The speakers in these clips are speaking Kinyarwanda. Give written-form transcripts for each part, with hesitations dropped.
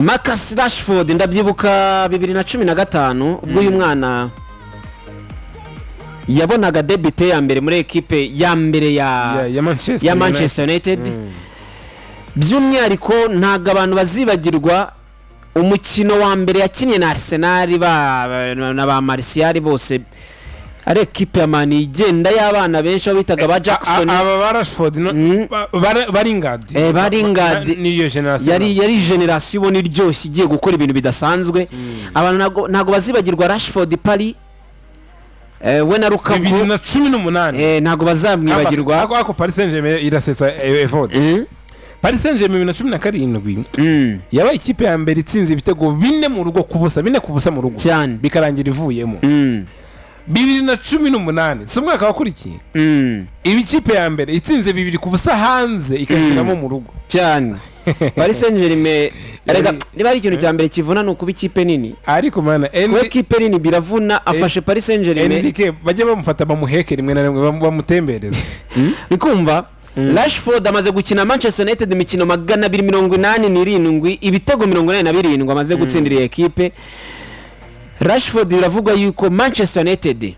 Marcus Rashford ndabyibuka 2015 ubwo uyu mwana yabonaga debut ya mbere muri equipe ya mbere ya Manchester United. By'umwihariko ntago abantu bazibagirwa umukino wa mbere yakinnye na Arsenal na ba Martial bose ari equipe ya Man igenda y'abana benshi bitaga ba Jackson aba ba Rashford Baringard niyo generation yari generation ibona iryoshye igiye gukora ibintu bidasanzwe. Abantu ntago bazibagirwa Rashford Paris we na Lukaku 2018 ntago bazamwibagirwa ako Paris Saint-Germain irasetsa effort. Paris Saint-Germain 2017 yabaye ikipe ya mbere itsinze ibitego 4 mu rugo kubusa mu rugo bikarangira ivuyemo. 2018 so mwaka wakurikiye ibi kipe ya mbere itsinze 2 kubusa hanze ikashiramo mu rugo cyane. Paris Saint-Germain erega niba ari ikintu cya mbere kivuna no kuba ikipe nini ariko mana ikipe nini biravuna afashe Paris Saint-Germain Enrique bajye bamufata bamuheke rimwe na rimwe bamutembereza bikumva. Rashford amaze gukina Manchester United imikino 287 ibitego 47 amaze gutsindira iyi equipe. Rashford biravugwa yuko Manchester United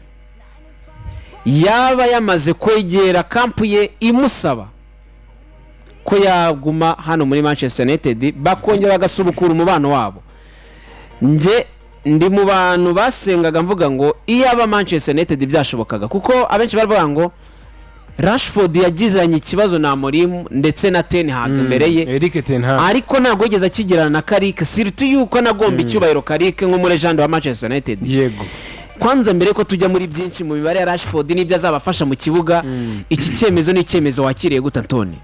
yaba yamaze kwegera kampu ye imusaba ko yaguma hano muri Manchester United bakongera bagasubukura umubano wabo. Nje ndi mu bantu basengaga mvuga ngo iyo aba Manchester United byashobokaga kuko abenshi baravuga ngo Rashford yagizanye ikibazo na Amorim ndetse na Ten Hag mbere ye Eric Ten Hag ariko ntabwo yigeze akigirana na Carrick surtout yuko nagomba icyubahiro Carrick nko muri legend wa Manchester United. Yego kwanza mbere ko tujya muri byinshi mu mibare ya Rashford n'ibyo azabafasha mu kibuga iki cyemezo ni icyemezo wakiriye gute Antoni?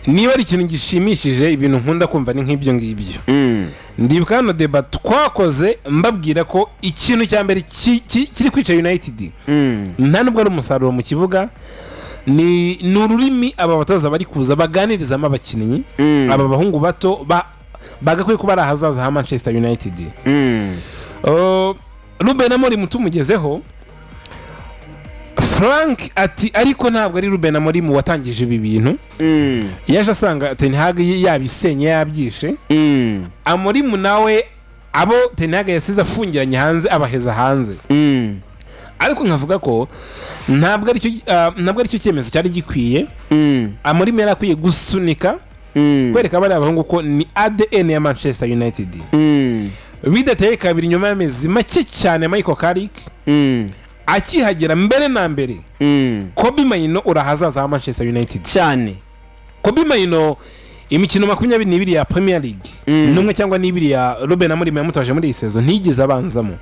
Niba ari ikintu gishimishije ibintu nkunda kumva ni nk'ibyo ngibyo. Ndibuka hano debat twakoze mbabwira ko ikintu cya mbere kiri kwica United nta nubwo ari umusaruro mu kibuga ni ururimi aba batoza bari kuza baganirizamo abakinnyi aba bahungu bato bagakwiye kuba ari ahazaza ha Manchester United. Ruben Amorim tumugezeho Frank ati ariko ntabwo ari Ruben Amorim watangije ibi bintu. Yaje asanga Ten Hag yabisenye yabyishe. Amorim nawe abo Ten Hag yasize afungiranye hanze abaheza hanze. Ariko nkavuga ko ntabwo ari cyo cyemezo cyari gikwiye. Amorim yarakwiye gusunika kwereka abari abahungu ko ni ADN ya Manchester United. Bidateye kabiri nyuma y'amezi make cyane Michael Carrick akihagera mbere na mbere Kobe Mainoo urahazaza ha Manchester United cyane. Kobe Mainoo imikino 22 ya Premier League numwe cyangwa nibiri ya Ruben Amorim yamutaje muri iyi season ntigeze abanzamo.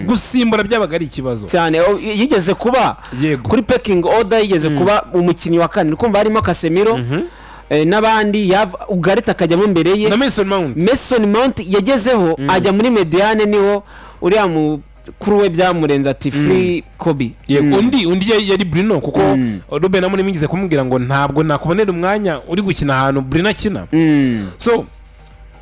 Gusimbura byabaga ari ikibazo cyane. Yigeze kuba kuri pecking order yigeze kuba umukinnyi wa kane kumva harimo Casemiro n'abandi Ugarita akajya mu mbere ye na Mason Mount yagezeho ajya muri mediane niho uriya mu kuri we byamurenza ati free Kobe. Undi yari Bruno kuko Ruben Amorim yigeze kumubwira ngo ntabwo nakubonera umwanya uri gukina ahantu Bruno akina. So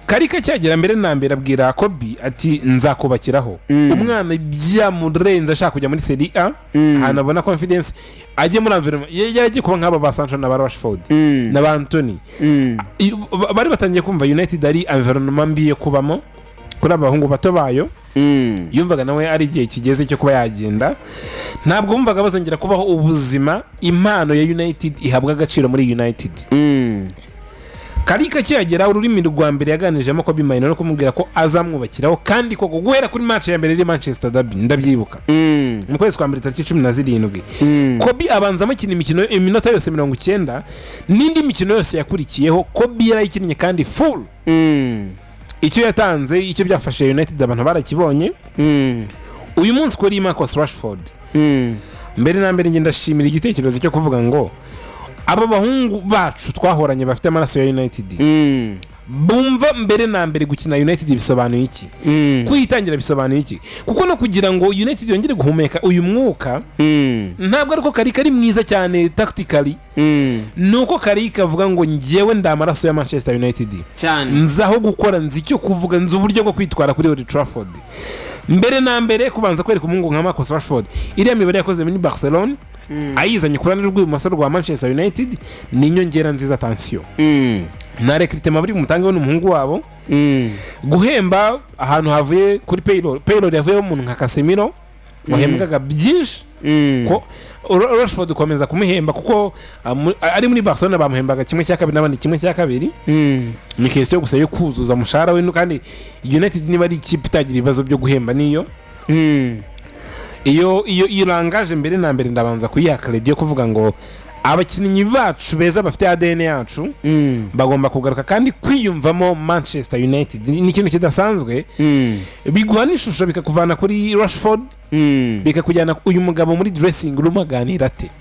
Karika cyagera mbere na mbere abwira Kobe ati nzakubakiraho umwana byamurenza ashaka kujya muri Serie A hanabona confidence ajye muri environment yagiye kuba nk'aba ba Sancho na ba Rashford na ba Anthony bari batangiye kumva United ari environment mbiye kubamo kuri abahungu bato bayo. Yumvaga nawe ari igihe kigeze cyo kuba yagenda. Ntabwo bumvaga bazongera kubaho ubuzima impano ya United ihabwa agaciro muri United. Karika cyagera ururimi rwa mbere yaganijemo Kobe Mainoo no kumubwira ko azamwubakiraho kandi ko guhera kuri match ya mbere iri Manchester Derby ndabyibuka mu kwezi kwa mbere tariki 17 Kobe abanzamo kintu iminota yose 90 n'indi mikino yose yakurikiyeho Kobe yarayikinnye kandi full. Icyo yatanze icyo byafashe United abantu barakibonye. Uyu munsi kuri Marcus Rashford mbere na mbere ngenda shimira igitekerezo cyo kuvuga ngo aba bahungu bacu twahoranye bafite amaraso ya United bumva mbere na mbere gukina United bisobanuye iki kuyitangira bisobanuye iki kuko no kugira ngo United yongere guhumeka uyu mwuka ntabwo ariko Karika ari mwiza cyane tactically nuko Karika avuga ngo ngiyewe ndamaraso ya Manchester United nzaho gukora nzi cyo kuvuga nzi uburyo bwo kwitwara kuri Old Trafford. Mbere na mbere kubanza kwereka umungu nka Marcus Rashford iriya mibare yakoze muri Barcelona ayizanye kurana rw'ubumoso rwa Manchester United ni inyongera nziza attention. na recruitment bari mutange n'umuhungu wabo guhemba ahantu havuye kuri payroll yavuye umuntu nka Casemiro wahembwaga byinshi ko Rashford ukomeza kumuhemba kuko ari muri Barcelona bamuhembaga kimwe cya kabiri n'abandi kimwe cya kabiri ni question gusa yo kuzuza umushahara we kandi United niba ari ikipe itagira ibibazo byo guhemba niyo iyo irangaje mbere na mbere ndabanza kuyiha credit yo kuvuga ngo abakinnyi bacu beza bafite ADN yacu bagomba kugaruka kandi kwiyumvamo Manchester United ni ikintu kidasanzwe biguha n'ishusho bikakuvana kuri Rashford bikakujyana uyu mugabo muri dressing room aganira ate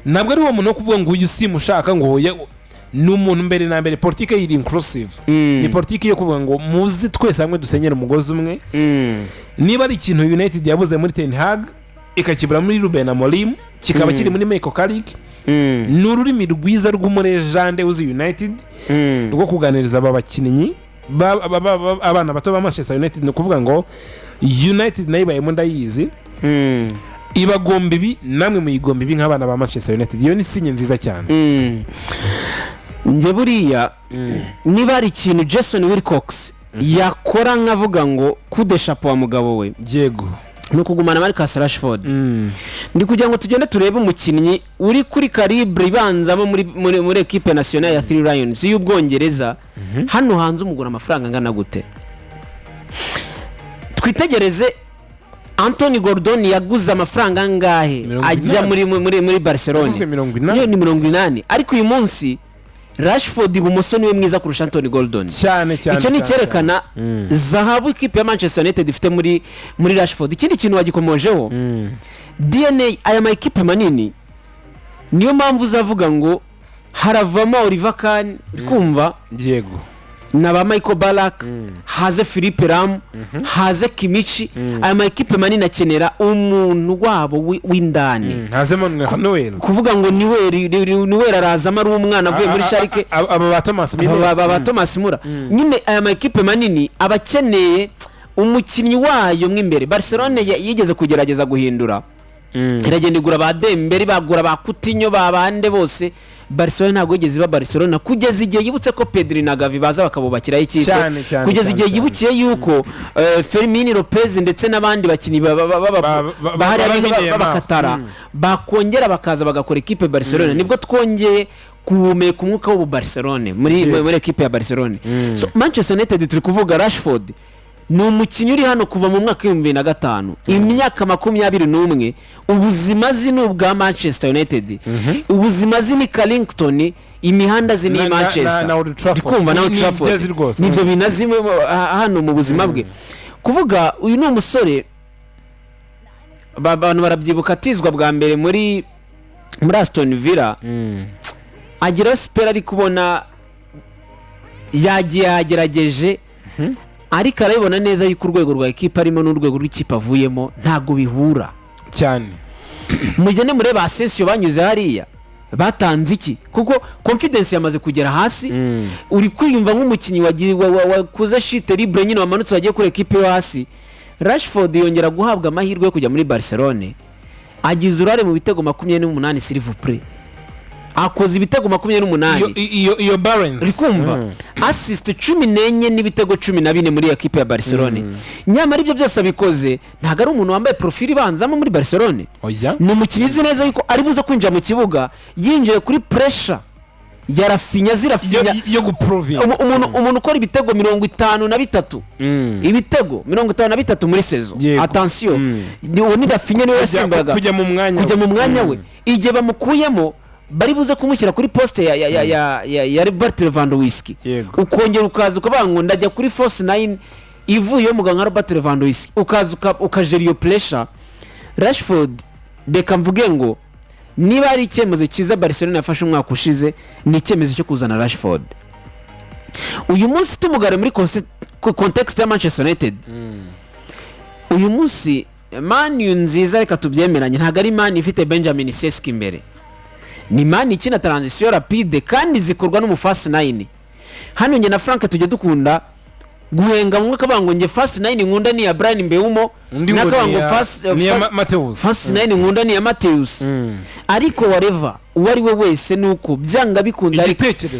ntabwo ari uwo muntu wo kuvuga ngo uyu simushaka ngo ni umuntu mbere na mbere politike yiri inclusive ni politike yo kuvuga ngo muzi twese hamwe dusenyera umugozi umwe niba ari ikintu United yabuze muri Ten Hag ikakibura muri Ruben Amorim kikaba kiri muri Michael Carrick n'ururimi rwiza rw'umurejande uzi United rwo kuganiriza aba bakinnyi abana bato ba Manchester United no kuvuga ngo United nayo bayemo ndayizi ibagomba ibi namwe muyigomba ibi nk'abana ba Manchester United iyo ni sinye nziza cyane nje buriya niba ari ikintu Jason Wilcox yakora nkavuga ngo kudeshapo wa mugabo we yego nuko kugumana Marcus Rashford ndi kugira ngo tugende turebe umukinnyi uri kuri calibre ibanzamo muri equipe nationale ya Three Lions y'Ubwongereza hano hanze umugura amafaranga ngana gute twitegereze Anthony Gordon yaguze amafaranga ngahe ajya muri Barcelona ni 80 ariko uyu munsi Rashford ibumoso niwe mwiza kurusha Anthony Gordon cyane icyo ni cyerekana zahabu ikipe ya Manchester United ifite muri Rashford ikindi kintu wagikomojeho DNA aya ma equipe manini niyo mpamvu uzavuga ngo haravamo Oliver Kahn kumva yego naba Michael Ballack haze Philippe Lam haze Kimmich aya ma equipe manini akenera umuntu wabo w'indani haze Noel kuvuga ngo niwe arazama ari umwana avuye muri Schalke aba Thomas Mura nyine aya ma equipe manini abakeneye umukinnyi wayo mw'imbere Barcelona yigeze kugerageza guhindura iragenda igura ba Dembele bagura ba Coutinho babande bose Barcelona ntabwo yigeze Barcelona kugeza igihe yibutse ko Pedri na Gavi baza bakabubakira ikipe kugeza igihe yibukiye yuko Fermin Lopez ndetse n'abandi bakinnyi bahari babakatara bakongera bakaza bagakora ikipe Barcelona nibwo twongeye kuhumeka umwuka w'ubu Barcelona muri ekipe ya Barcelona so Manchester United turi kuvuga Rashford ni umukinnyi uri hano kuva mu mwaka w'2005 imyaka 21 ubuzima zino bwa Manchester United ubuzima zini Carrington imihanda zini Manchester ndikumva na Old Trafford nibyo binazimwe hano mu buzima bwe kuvuga uyu ni umusore abantu barabyibuka atizwa bwa mbere muri Aston Villa agira spera ari kubona yagerageje ariko arabibona neza yuko urwego rwa ekipa arimo n'urwego rw'ikipe avuyemo ntago bihura cyane mujyane mureba Asensio banyuze hariya batanze iki kuko confidence yamaze kugera hasi uri kwiyumva nk'umukinnyi wakuze shite libre nyine wamanutse wagiye kuri ekipe yo hasi Rashford yongera guhabwa amahirwe yo kujya muri Barcelona agize urare mu bitego 28 s'il vous plaît akoze ibitego 28 iyo balance rikumva assist 14 n'ibitego 14 muri equipe ya Barcelona nyamara ibyo byose abikoze ntago ari umuntu wambaye profile ibanzamo muri Barcelona ni umukinnyi neza yuko ari buza kwinjira mu kibuga yinjiye kuri pressure ya Rafinha yo guprove umuntu ukora ibitego 53 ibitego 53 muri saison attention ni Rafinha niwe yasimbaga kujya mu mwanya we igihe bamukuyemo bari buze kumushyira kuri poste ya Robert Lewandowski ukongera ukaza ukavuga ngo ndajya kuri force 9 ivuye mu ganga Robert Lewandowski ukaza ukajera iyo pressure Rashford deka mvuge ngo niba ari icyemezo cyiza Barcelona yafashe umwaka ushize ni icyemezo cyo kuzana Rashford uyu munsi tumugare muri context ya Manchester United uyu munsi Man U nziza reka tubyemeranye ntago ari Man ifite Benjamin Sesko imbere ni Man ikina transition rapide kandi zikorwa n'umufast 9 hano nge na Frank tujye dukunda guhenga mwaka bango nge fast 9 nkunda ni ya Brian Mbeumo nakabango fast ni ya Mateus fast 9 nkunda ni ya Mateus ariko whatever uwo ari we wese nuko byanga bikunda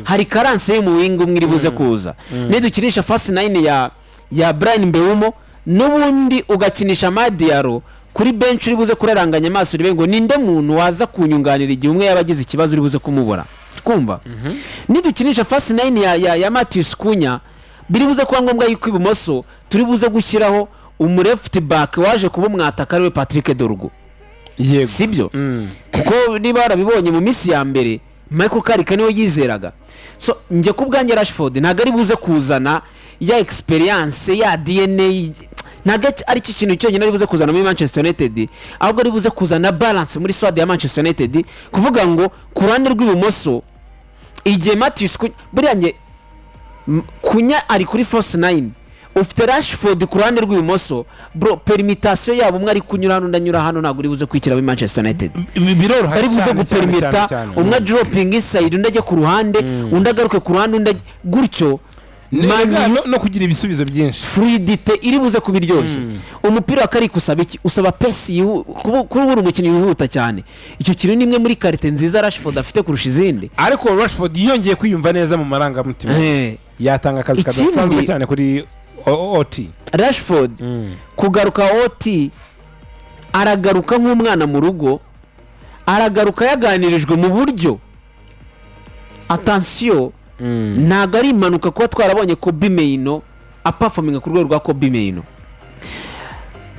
hari karanse yo mu wingi umwe iri buze kuza nidukinisha fast 9 ya Brian Mbeumo n'ubundi ugakinisha Madiaro kuri bench uri buze kuraranganya amaso uribe ngo ninde muntu waza kunyunganira igihe umwe yabagize ikibazo uri buze kumubura kumva nidukinisha fast 9 ya Matheus Cunha biri buze kuba ngombwa yuko ibumoso turi buze gushyiraho left back waje kuba umwataka ariwe Patrick Dorgu yego sibyo kuko niba barabibonye mu minsi ya mbere Michael Carrick niwe yizeraga so nje kubwanjye Rashford ntago ari buze kuzana ya experience ya DNA ntago ari ikintu cyonyine ari buze kuzana muri Manchester United ahubwo ari buze kuzana balance muri squad ya Manchester United kuvuga ngo ku ruhande rw'ibumoso igihe Matheus buriya nge Cunha ari kuri force 9 ufite Rashford ku ruhande rw'ibumoso bro permutation yabo umwe ari kunyura hano ndanyura hano ntago uri buze kwikira muri Manchester United biroroha ari buze gupermita umwe dropping inside undajye ku ruhande undagaruke ku ruhande undajye gutyo no kugira ibisubizo byinshi fluidity iri buze kubiryoshye umupira wa Carrick usaba iki usaba pace kuri buri mukino yihuta cyane icyo kintu nimwe muri karite nziza Rashford afite kurusha izindi ariko Rashford yongeye kwiyumva neza mu marangamutima yatanga akazi kadasanzwe cyane kuri OT Rashford kugaruka OT aragaruka nk'umwana mu rugo aragaruka yaganirijwe mu buryo attention ntago ari impanuka kuba twarabonye Kobe Mainoo aperforminga ku rwego rwa Kobe Mainoo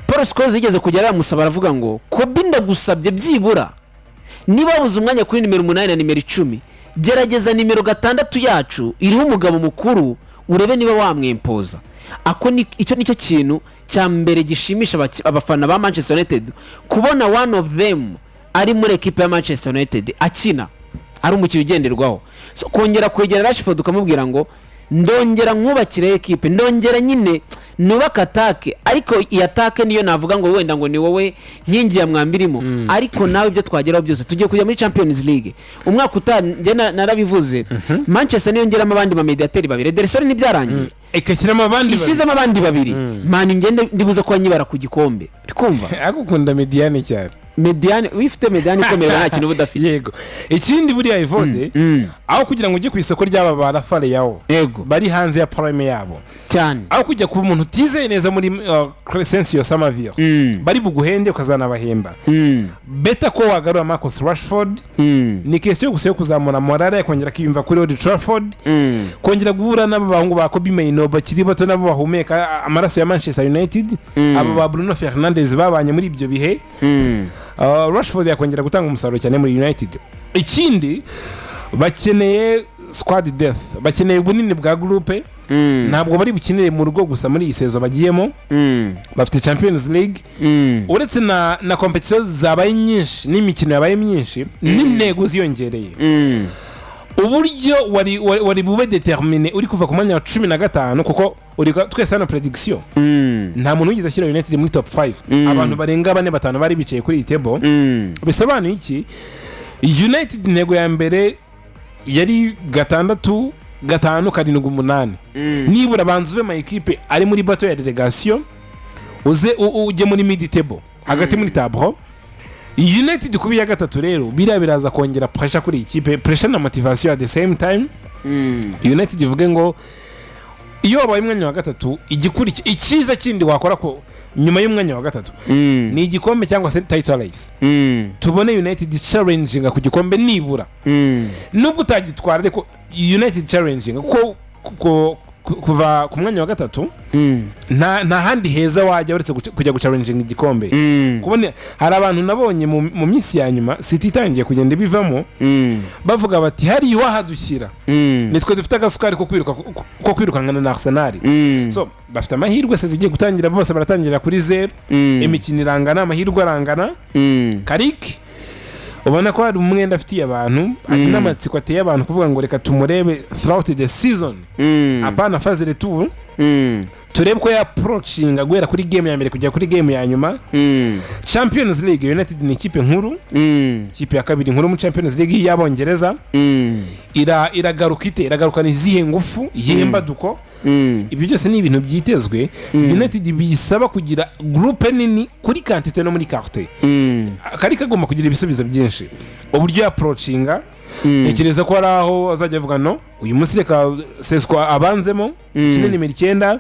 Paul Scholes yigeze kugera yamusaba aravuga ngo Kobe ndagusabye byibura niba wabuze umwanya kuri nimero 8 na nimero 10 gerageza nimero 6 yacu iriho umugabo mukuru urebe niba wamwempoza ako icyo nicyo kintu cya mbere gishimisha abafana ba Manchester United kubona one of them ari muri equipe ya Manchester United akina ari umukino ugenderwaho so kongera kwegera Rashford ukamubwira ngo ndongera nkubakire equipe ndongera nyine nubaka atake ariko iyi atake niyo navuga ngo wenda ngo ni wowe nkingi ya mwambirimo ariko nawe ibyo twageraho byose tugiye kujya muri Champions League umwaka utanjye narabivuze Manchester niyo ngeramo abandi ba mediateri babiri Ederson nibyarangiye ikashyiramo abandi ishyizemo abandi babiri mani ngende ndibuze ko nyibara ku gikombe rikumva agukunda Mediane cyane Mediane wifite Mediane ikomeye nta kintu budafite yego ikindi buri Ivode aho kugira ngo ujye ku isoko ry'aba barafare yawo yego bari hanze ya prime yabo cyane aho kujya ku muntu utizeye neza muri Crescencio Samavio bari buguhende ukazana abahemba beta ko wagarura Marcus Rashford ni question gusa yo kuzamura morale yakongera kiyumva kuri Old Trafford kongera guhura n'abahungu ba Kobe Mainoo bakiri bato nabo bahumeka amaraso ya Manchester United abo ba Bruno Fernandes babanye muri ibyo bihe Rashford yakongera gutanga umusaruro cyane muri United ikindi bakeneye squad depth bakeneye bunini bwa groupe ntabwo bari bukinire mu rugo gusa muri iyi sezo bagiyemo bafite Champions League uretse na competition zabaye nyinshi n'imikino yabaye myinshi n'intego ziyongereye uburyo wari bube determine uri kuva ku mwanya wa 15 kuko uri twese hano prediction nta muntu ugize ashyira United muri top 5 abantu barenga 4-5 bari bicaye kuri iyi table bisobanuye iki United intego ya mbere yari 6 5 7 8 nibura banzuve ma equipe ari muri bato ya delegation uze uje muri mid table hagati muri tableau United kubiya gatatu rero biraza kongera pressure kuri ikipe pressure na motivation at the same time United ivuge ngo iyo wabaye umwanya wa gatatu igikuriki ikiza kindi wakora ko nyuma y'umwanya wa gatatu ni igikombe cyangwa se title race tubone United challenging ku gikombe nibura nubwo utagitwara ariko United challenging ko kuva ku mwanya wa gatatu nta handi heza wajya uretse kujya guchallenging igikombe kubone hari abantu nabonye mu minsi ya nyuma City itangiye kugenda bivamo bavuga bati hari wahadushyira nitwe dufite agasukari ko kwirukangana na Arsenal so bafite amahirwe se zigiye gutangira bose baratangira kuri 0 imikino irangana amahirwe arangana Carrick ubona ko hari umwenda afitiye abantu ati n'amatsiko ateye abantu kuvuga ngo reka tumurebe throughout the season apana phase retour turebe ko ya approaching guhera kuri game ya mbere kujya kuri game ya nyuma Champions League United ni ikipe nkuru ikipe ya kabiri nkuru mu Champions League y'Abongereza iragarukana izihe ngufu yemba duko ibyo byose ni ibintu byitezwe. United bisaba kugira groupe nini kuri quantité no muri qualité. Kari kagomba kugira ibisubizo byinshi. Uburyo approachinga ntekereza ko ari aho azajya avuga no uyu munsi reka Sesco abanzemo kinini 9